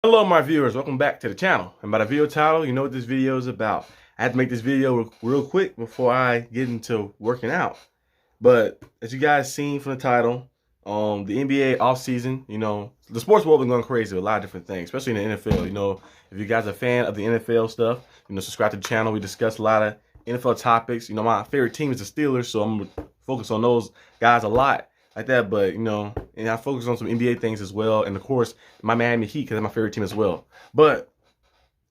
Hello my viewers, welcome back to the channel. And by the video title, you know what this video is about. I had to make this video real quick before I get into working out. But as you guys seen from the title, the NBA offseason, the sports world has been going crazy with a lot of different things, especially in the NFL. If you guys are a fan of the NFL stuff, subscribe to the channel. We discuss a lot of NFL topics. My favorite team is the Steelers, so I'm going to focus on those guys a lot like that, but and I focus on some NBA things as well, and of course my Miami Heat because that's my favorite team as well. But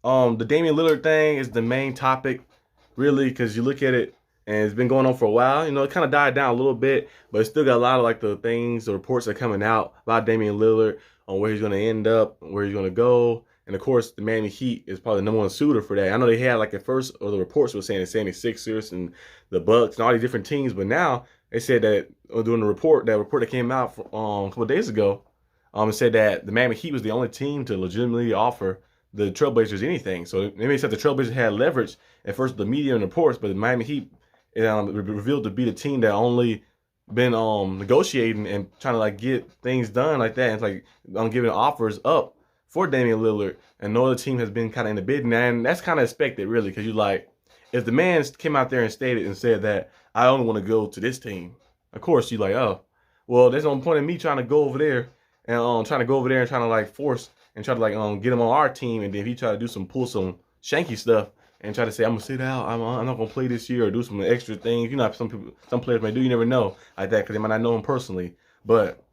the Damian Lillard thing is the main topic, really, because you look at it and it's been going on for a while. It kind of died down a little bit, but it's still got a lot of like the things, the reports that are coming out about Damian Lillard on where he's going to end up, where he's going to go, and of course the Miami Heat is probably the number one suitor for that. I know they had like at first, or the reports were saying the 76ers and the Bucks and all these different teams, but now they said that during the report that came out a couple of days ago, it said that the Miami Heat was the only team to legitimately offer the Trailblazers anything. So they said the Trailblazers had leverage at first, the media and reports, but the Miami Heat revealed to be the team that only been negotiating and trying to like get things done like that. And it's like giving offers up for Damian Lillard, and no other team has been kind of in the bidding, and that's kind of expected really, because you like, if the man came out there and stated and said that I only want to go to this team, of course you're like, oh, well, there's no point in me trying to go over there and trying to like force and try to like get him on our team, and then if he try to pull some shanky stuff and try to say I'm gonna sit out, I'm not gonna play this year or do some extra things. Some players may do, you never know like that because they might not know him personally. But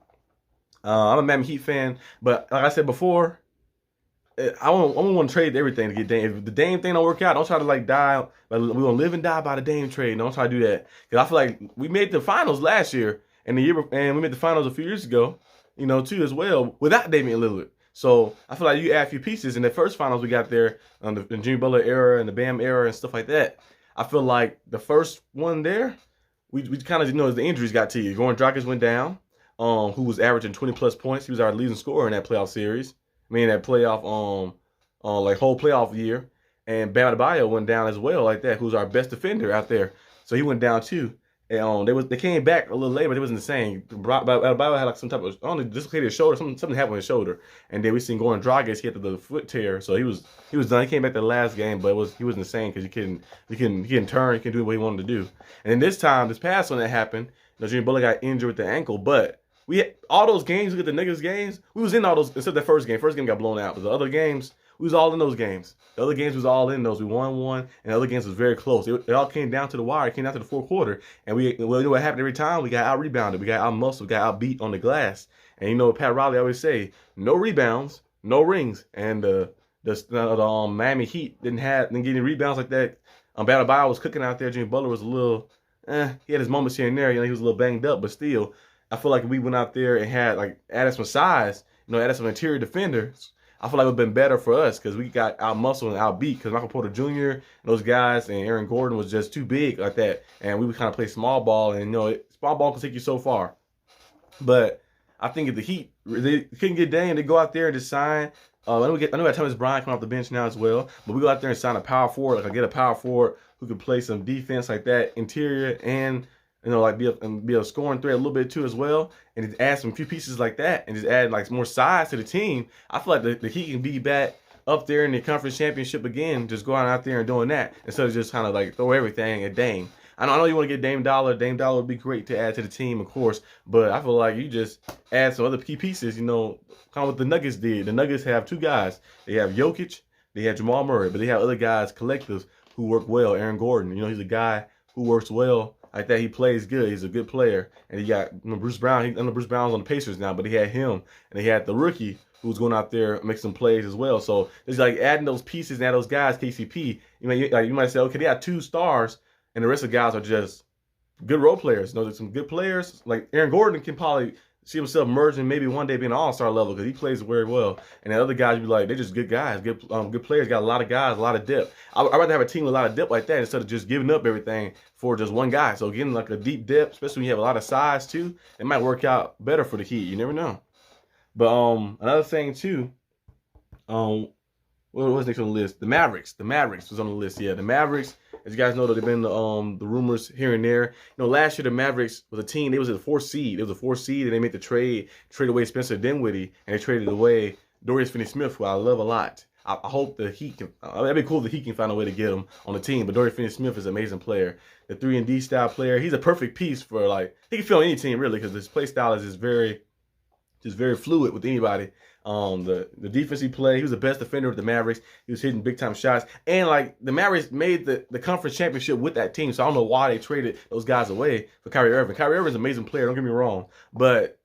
I'm a Miami Heat fan, but like I said before, I don't want to trade everything to get Dame. If the Dame thing don't work out, don't try to like die. Like, we gonna live and die by the Dame trade. Don't try to do that, because I feel like we made the finals last year and we made the finals a few years ago, too as well without Damian Lillard. So I feel like you add a few pieces in the first finals we got there, the Jimmy Butler era and the Bam era and stuff like that. I feel like the first one there, we kind of as the injuries got to you. Goran Dragic went down, who was averaging 20+ points. He was our leading scorer in that playoff series. That playoff like whole playoff year. And Bam Adebayo went down as well like that, who's our best defender out there. So he went down too. And they came back a little later, but it wasn't the same. Adebayo had like some type of dislocated his shoulder, something happened with his shoulder. And then we seen Goran Dragic, he had the foot tear, so he was done. He came back the last game, but he wasn't the same because he couldn't turn, he couldn't do what he wanted to do. And then this past one that happened, Jimmy Butler got injured with the ankle, but we had all those games. Look at the Nuggets games. We was in all those except the first game. First game got blown out, but the other games we was all in those games. The other games was all in those. We won one, and the other games was very close. It all came down to the wire. It came down to the fourth quarter, and you know what happened every time? We got out rebounded. We got out muscled. We got out beat on the glass. And Pat Riley always say, no rebounds, no rings. And the Miami Heat didn't get any rebounds like that. Bam Adebayo was cooking out there. Jimmy Butler was a little, he had his moments here and there. He was a little banged up, but still. I feel like if we went out there and had like added some size, added some interior defenders, I feel like it would have been better for us because we got out muscled and out beat because Michael Porter Jr. and those guys and Aaron Gordon was just too big like that, and we would kind of play small ball, and small ball can take you so far. But I think if the Heat they couldn't get Dame, they go out there and just sign. I know we got Thomas Bryant coming off the bench now as well, but we go out there and sign a power forward, like I get a power forward who could play some defense like that, interior and. Like be a scoring threat a little bit too as well, and just add some few pieces like that, and just add like more size to the team. I feel like the Heat can be back up there in the conference championship again, just going out there and doing that instead of just kind of like throw everything at Dame. I know you want to get Dame Dollar. Dame Dollar would be great to add to the team, of course, but I feel like you just add some other key pieces. Kind of what the Nuggets did. The Nuggets have two guys. They have Jokic, they have Jamal Murray, but they have other guys, collectives, who work well. Aaron Gordon, he's a guy who works well. Like that, he plays good. He's a good player. And he got Bruce Brown. Bruce Brown's on the Pacers now, but he had him, and he had the rookie who's going out there and make some plays as well. So it's like adding those pieces and add those guys. KCP, you might say, okay, they got 2 stars, and the rest of the guys are just good role players. There's some good players. Like Aaron Gordon can probably see himself merging maybe one day being an all-star level because he plays very well. And the other guys be like, they're just good guys, good players, got a lot of guys, a lot of depth. I'd rather have a team with a lot of depth like that instead of just giving up everything for just one guy. So getting like a deep depth, especially when you have a lot of size too, it might work out better for the Heat. You never know. But another thing too, what was next on the list? The Mavericks. The Mavericks was on the list. Yeah, the Mavericks. As you guys know, they've been the rumors here and there. Last year the Mavericks was a team. They was a 4th seed. It was a 4th seed, and they made the trade away Spencer Dinwiddie, and they traded away Dorian Finney-Smith, who I love a lot. I hope the Heat can. That'd be cool if the Heat can find a way to get him on the team. But Dorian Finney-Smith is an amazing player. The 3-and-D style player. He's a perfect piece for like he can fit on any team really because his play style is just very fluid with anybody. The defense he played, he was the best defender with the Mavericks. He was hitting big time shots, and like the Mavericks made the conference championship with that team. So I don't know why they traded those guys away for Kyrie Irving. Kyrie Irving's an amazing player. Don't get me wrong, but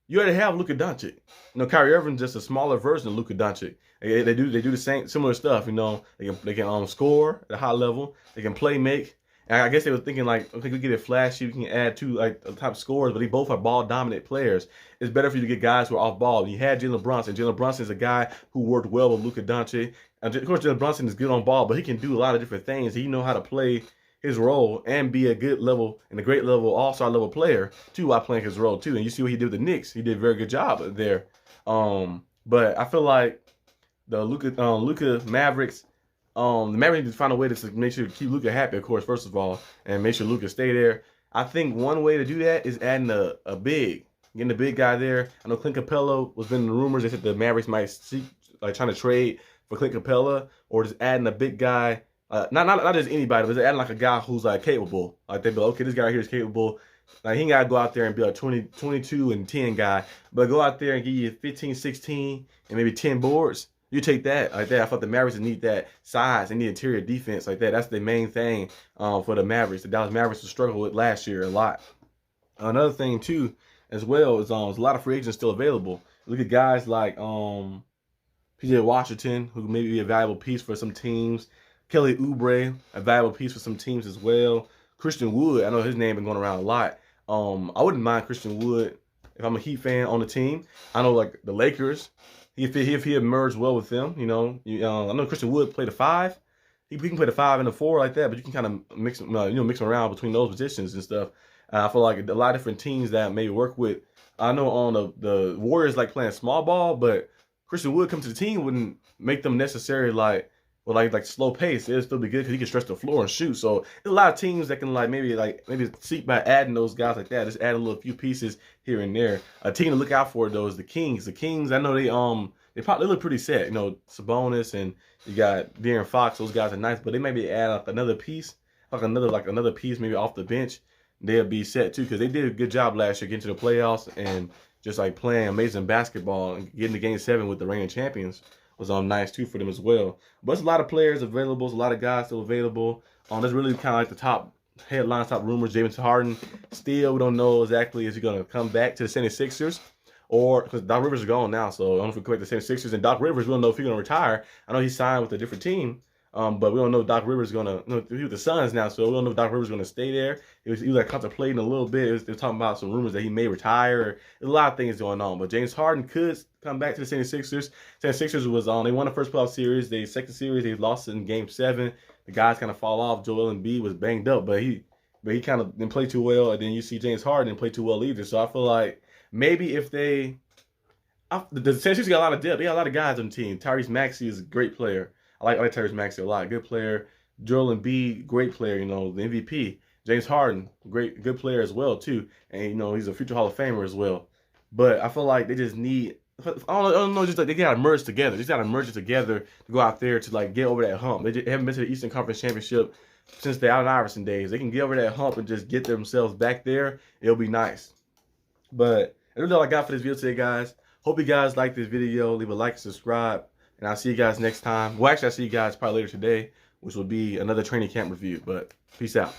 you already have Luka Doncic. You know, Kyrie Irving's just a smaller version of Luka Doncic. They do the same similar stuff. You know, they can score at a high level. They can play make. And I guess they were thinking like, okay, we get it flashy. We can add two like top scorers, but they both are ball dominant players. It's better for you to get guys who are off ball. You had Jalen Brunson. Jalen Brunson is a guy who worked well with Luka Doncic. And of course, Jalen Brunson is good on ball, but he can do a lot of different things. He knows how to play his role and be a good level and a great level all-star level player too while playing his role too. And you see what he did with the Knicks. He did a very good job there. But I feel like the Luka Mavericks. The Mavericks need to find a way to make sure to keep Luka happy, of course, first of all, and make sure Luka stay there. I think one way to do that is adding a big, getting a big guy there. I know Clint Capella was been in the rumors. They said the Mavericks might seek, like trying to trade for Clint Capella, or just adding a big guy. Not just anybody, but just adding like a guy who's like capable. Like they'd be like, okay, this guy right here is capable. Like he ain't gotta go out there and be a 22 and 10 guy, but go out there and give you 15, 16, and maybe 10 boards. You take that like that. I thought the Mavericks need that size. They need interior defense like that. That's the main thing for the Mavericks. The Dallas Mavericks will struggle with last year a lot. Another thing too, as well, is there's a lot of free agents still available. Look at guys like PJ Washington, who may be a valuable piece for some teams. Kelly Oubre, a valuable piece for some teams as well. Christian Wood, I know his name been going around a lot. I wouldn't mind Christian Wood if I'm a Heat fan on the team. I know like the Lakers. If he emerged well with them, you know, I know Christian Wood played a 5. He can play the 5 and the 4 like that, but you can kind of mix him around between those positions and stuff. I feel like a lot of different teams that maybe work with. I know on the Warriors like playing small ball, but Christian Wood come to the team wouldn't make them necessarily like slow pace. It'll still be good because he can stretch the floor and shoot. So there's a lot of teams that can maybe seek by adding those guys like that. Just add a little few pieces here and there. A team to look out for though is the Kings. The Kings, I know they probably look pretty set. You know, Sabonis and you got De'Aaron Fox. Those guys are nice, but they maybe add like another piece, another piece maybe off the bench. They'll be set too because they did a good job last year getting to the playoffs and just like playing amazing basketball and getting to Game 7 with the reigning champions. Was nice too for them as well. But there's a lot of players available. There's a lot of guys still available. That's really kind of like the top headlines, top rumors. James Harden still, we don't know exactly is he going to come back to the 76ers or because Doc Rivers is gone now. So I don't know if we correct the 76ers and Doc Rivers. We don't know if he's going to retire. I know he signed with a different team. But we don't know if Doc Rivers is going to, he's with the Suns now, so we don't know if Doc Rivers is going to stay there. He was like contemplating a little bit. They're talking about some rumors that he may retire. There's a lot of things going on. But James Harden could come back to the 76ers. 76ers was on. They won the first playoff series. The second series, they lost in Game 7. The guys kind of fall off. Joel Embiid was banged up, but he kind of didn't play too well. And then you see James Harden didn't play too well either. So I feel like maybe if the 76ers got a lot of depth. They got a lot of guys on the team. Tyrese Maxey is a great player. I like Tyrese Maxey a lot. Good player. Joel Embiid, great player, you know, the MVP. James Harden, good player as well, too. And, you know, he's a future Hall of Famer as well. But I feel like they just need, I don't know, just like they got to merge together. They just got to merge it together to go out there to, like, get over that hump. They haven't been to the Eastern Conference Championship since the Allen Iverson days. They can get over that hump and just get themselves back there. It'll be nice. But that's all I got for this video today, guys. Hope you guys like this video. Leave a like and subscribe. And I'll see you guys next time. Well, actually, I'll see you guys probably later today, which will be another training camp review. But peace out.